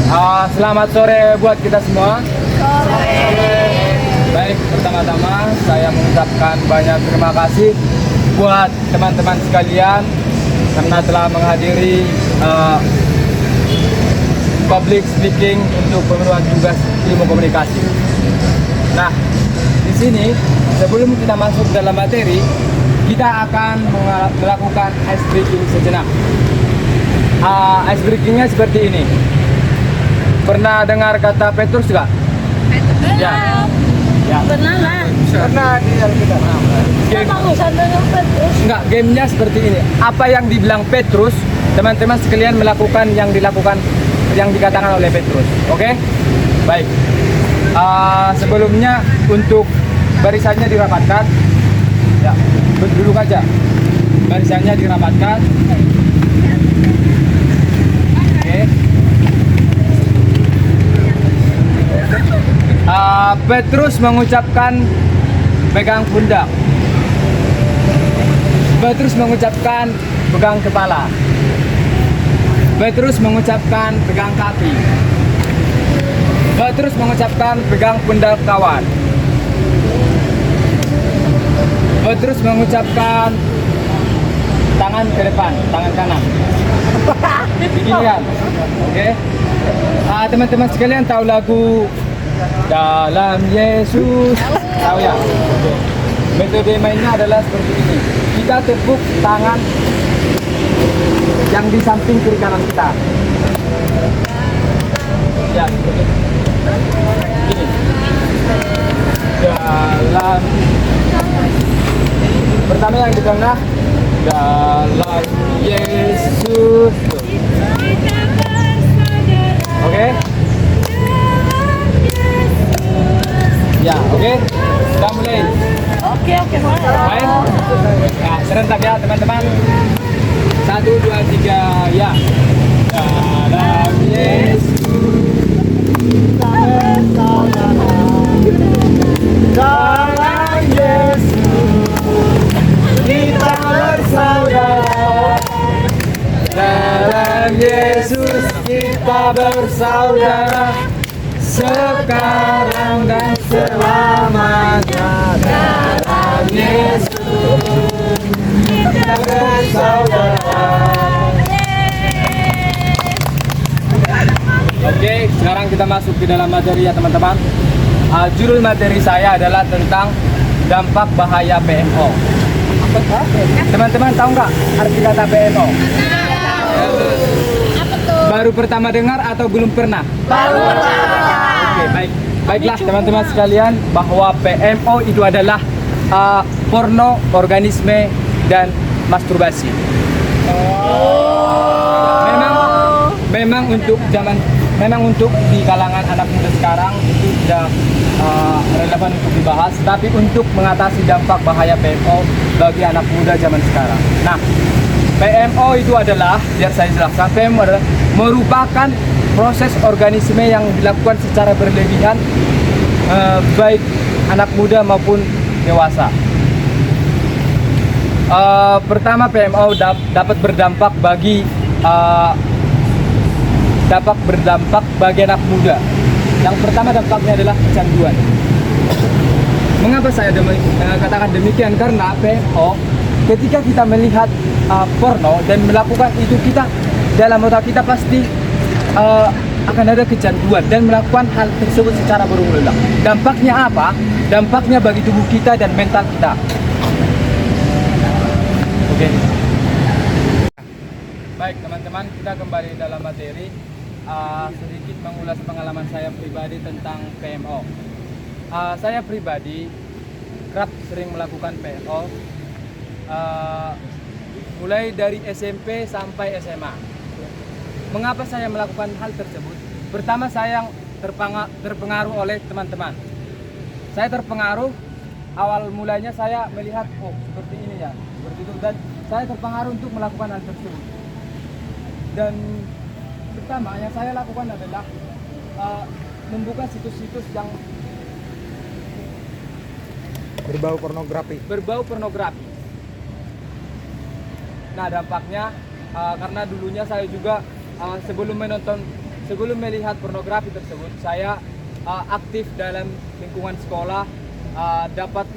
Selamat sore buat kita semua. Baik, pertama-tama saya mengucapkan banyak terima kasih buat teman-teman sekalian karena telah menghadiri public speaking untuk pemenuhan tugas ilmu komunikasi. Nah, di sini sebelum kita masuk dalam materi, kita akan melakukan ice breaking sejenak. Ice breakingnya seperti ini. Pernah dengar kata Petrus nggak? Petrus? Ya. Pernah lah. Pernah di dalam kita. Sama urusan dengan Petrus. Enggak, gamenya seperti ini. Apa yang dibilang Petrus, teman-teman sekalian melakukan yang dikatakan oleh Petrus. Oke? Baik. Sebelumnya untuk barisannya dirapatkan. Ya, duduk aja. Barisannya dirapatkan. Oke. Petrus mengucapkan pegang pundak. Petrus mengucapkan pegang kepala. Petrus mengucapkan pegang kaki. Petrus mengucapkan pegang pundak kawan. Petrus mengucapkan tangan ke depan, tangan kanan. Begini kan? Oke. Teman-teman sekalian tahu lagu Dalam Yesus? Tahu ya? Oke. Metode mainnya adalah seperti ini. Kita tepuk tangan yang di samping kiri kanan kita. Ya, seperti ini. Dalam. Pertama yang di tengah. Dalam Yesus. Oke? Ya, oke. Sudah mulai. Oke, Baik. Ya, serentak ya teman-teman. 1, 2, 3, ya. Dalam Yesus. Dalam Yesus kita bersaudara. Dalam Yesus kita bersaudara. Sekarang dan selamanya. Dalam Yesus kita bersaudara. Oke, sekarang kita masuk ke dalam materi ya teman-teman. Judul materi saya adalah tentang dampak bahaya PMO. Teman-teman tahu nggak arti kata PMO? Apa tuh? Baru pertama dengar atau belum pernah? Baru pertama. Oke, baik. Baiklah teman-teman sekalian, bahwa PMO itu adalah porno, organisme, dan masturbasi. Memang untuk di kalangan anak muda sekarang itu tidak relevan untuk dibahas, tapi untuk mengatasi dampak bahaya PMO bagi anak muda zaman sekarang. Nah, PMO itu adalah, biar saya jelaskan, PMO adalah merupakan proses organisme yang dilakukan secara berlebihan, baik anak muda maupun dewasa. Pertama, PMO dapat berdampak bagi anak muda. Yang pertama dampaknya adalah kecanduan. Mengapa saya katakan demikian? Karena PMO, ketika kita melihat porno dan melakukan itu, kita dalam otak kita pasti akan ada kecanduan dan melakukan hal tersebut secara berulang-ulang. Dampaknya apa? Dampaknya bagi tubuh kita dan mental kita. Oke. Baik teman-teman, kita kembali dalam materi. Sedikit mengulas pengalaman saya pribadi tentang PMO. Saya pribadi kerap sering melakukan PMO, mulai dari SMP sampai SMA. Mengapa saya melakukan hal tersebut? Pertama, saya terpengaruh oleh teman-teman. Saya terpengaruh, awal mulanya saya melihat, oh seperti ini ya, seperti itu, dan saya terpengaruh untuk melakukan hal tersebut. Dan pertama yang saya lakukan adalah membuka situs-situs yang berbau pornografi. Nah, dampaknya karena dulunya saya juga sebelum menonton sebelum melihat pornografi tersebut, saya aktif dalam lingkungan sekolah, dapat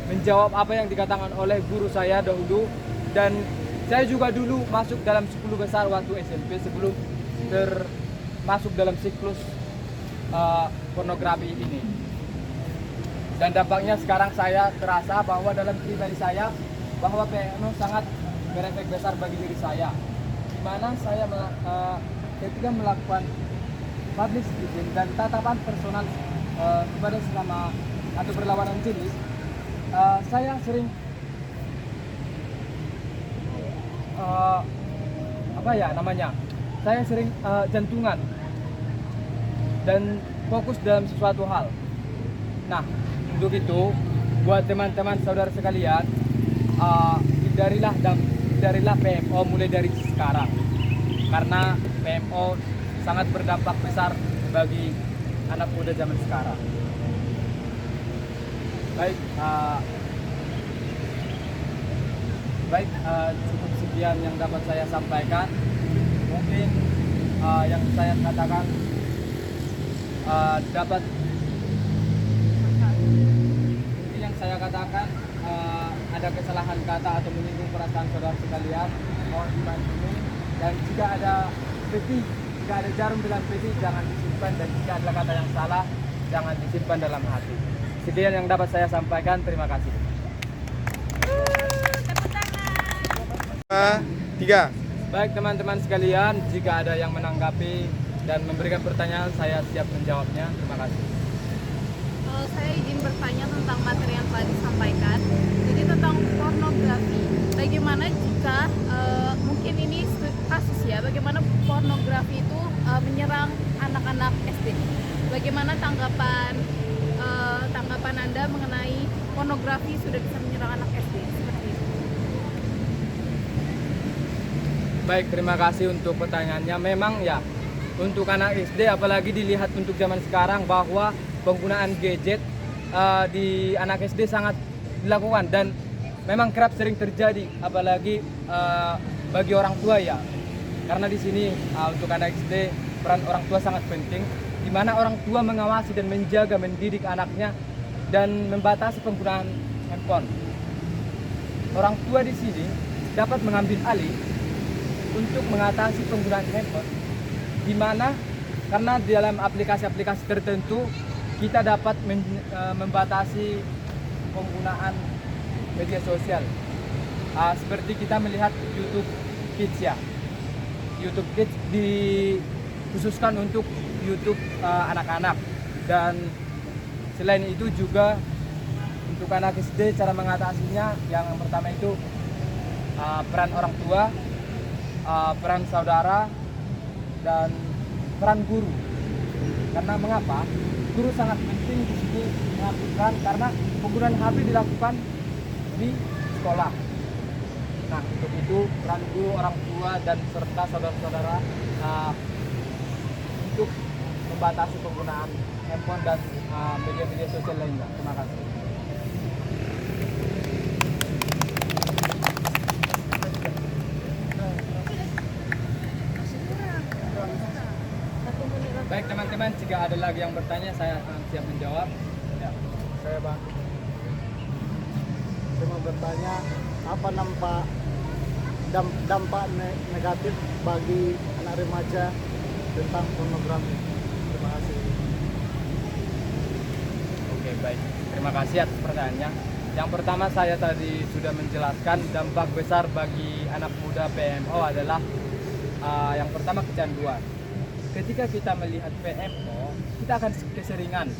menjawab apa yang dikatakan oleh guru saya dahulu, dan saya juga dulu masuk dalam 10 besar waktu SMP sebelum termasuk dalam siklus pornografi ini. Dan dampaknya sekarang saya terasa bahwa dalam pribadi saya bahwa PMO sangat berefek besar bagi diri saya, di mana saya ketika melakukan public speaking dan tatapan personal kepada sesama atau berlawanan jenis, saya sering saya sering jantungan dan fokus dalam sesuatu hal. Nah, untuk itu buat teman-teman saudara sekalian, hindarilah PMO mulai dari sekarang, karena PMO sangat berdampak besar bagi anak muda zaman sekarang. Cukup sekian yang dapat saya sampaikan. Mungkin yang saya katakan ada kesalahan kata atau menyinggung perasaan saudara sekalian, mohon dimaklumi. Dan jika ada jarum dalam peti, jangan disimpan, dan jika ada kata yang salah, jangan disimpan dalam hati. Sekian yang dapat saya sampaikan. Terima kasih. 3. Baik teman-teman sekalian, jika ada yang menanggapi dan memberikan pertanyaan, saya siap menjawabnya. Terima kasih. Saya izin bertanya tentang materi yang telah disampaikan. Jadi tentang pornografi, bagaimana jika mungkin ini kasus ya, bagaimana pornografi itu menyerang anak-anak SD? Bagaimana tanggapan Anda mengenai pornografi sudah bisa menyerang anak SD seperti itu? Baik, terima kasih untuk pertanyaannya. Memang ya, untuk anak SD, apalagi dilihat untuk zaman sekarang bahwa penggunaan gadget di anak SD sangat dilakukan, dan memang kerap sering terjadi, apalagi bagi orang tua ya. Karena di sini untuk anak SD peran orang tua sangat penting, di mana orang tua mengawasi dan menjaga, mendidik anaknya dan membatasi penggunaan handphone. Orang tua di sini dapat mengambil alih untuk mengatasi penggunaan handphone, di mana karena di dalam aplikasi-aplikasi tertentu kita dapat membatasi penggunaan media sosial. Seperti kita melihat YouTube Kids ya. YouTube Kids dikhususkan untuk YouTube anak-anak, dan selain itu juga untuk anak SD cara mengatasinya, yang pertama itu peran orang tua, peran saudara, dan peran guru. Karena mengapa? Guru sangat penting di sini mengambil peran, karena penggunaan HP dilakukan di sekolah. Nah, untuk itu peran guru, orang tua, dan serta saudara-saudara untuk membatasi penggunaan handphone dan media-media sosial lainnya. Terima kasih. Baik teman-teman, jika ada lagi yang bertanya, saya akan siap menjawab. Ya. Saya Bang. Saya mau bertanya, apa dampak negatif bagi anak remaja tentang pornografi? Terima kasih. Oke, baik. Terima kasih atas pertanyaannya. Yang pertama, saya tadi sudah menjelaskan dampak besar bagi anak muda PMO adalah yang pertama kecanduan. Ketika kita melihat PMO, kita akan keseringan,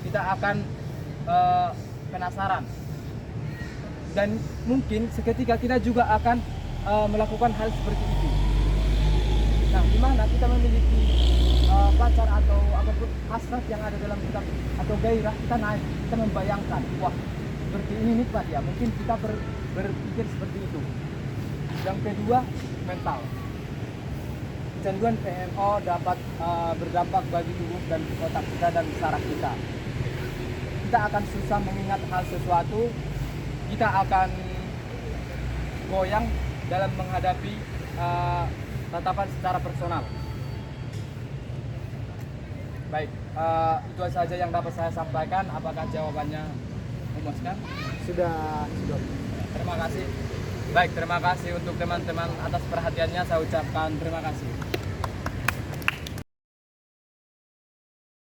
kita akan penasaran, dan mungkin seketika kita juga akan melakukan hal seperti itu. Nah, di mana kita memiliki pacar atau apapun hasrat yang ada dalam kita atau gairah, kita naik, kita membayangkan, wah seperti ini nikmat ya, mungkin kita berpikir seperti itu. Yang kedua, mental. Kecanduan PMO dapat berdampak bagi tubuh dan otak kita dan saraf kita. Kita akan susah mengingat hal sesuatu, kita akan goyang dalam menghadapi tatapan secara personal. Baik, itu saja yang dapat saya sampaikan. Apakah jawabannya memuaskan? Sudah. Terima kasih. Baik, terima kasih untuk teman-teman atas perhatiannya. Saya ucapkan terima kasih.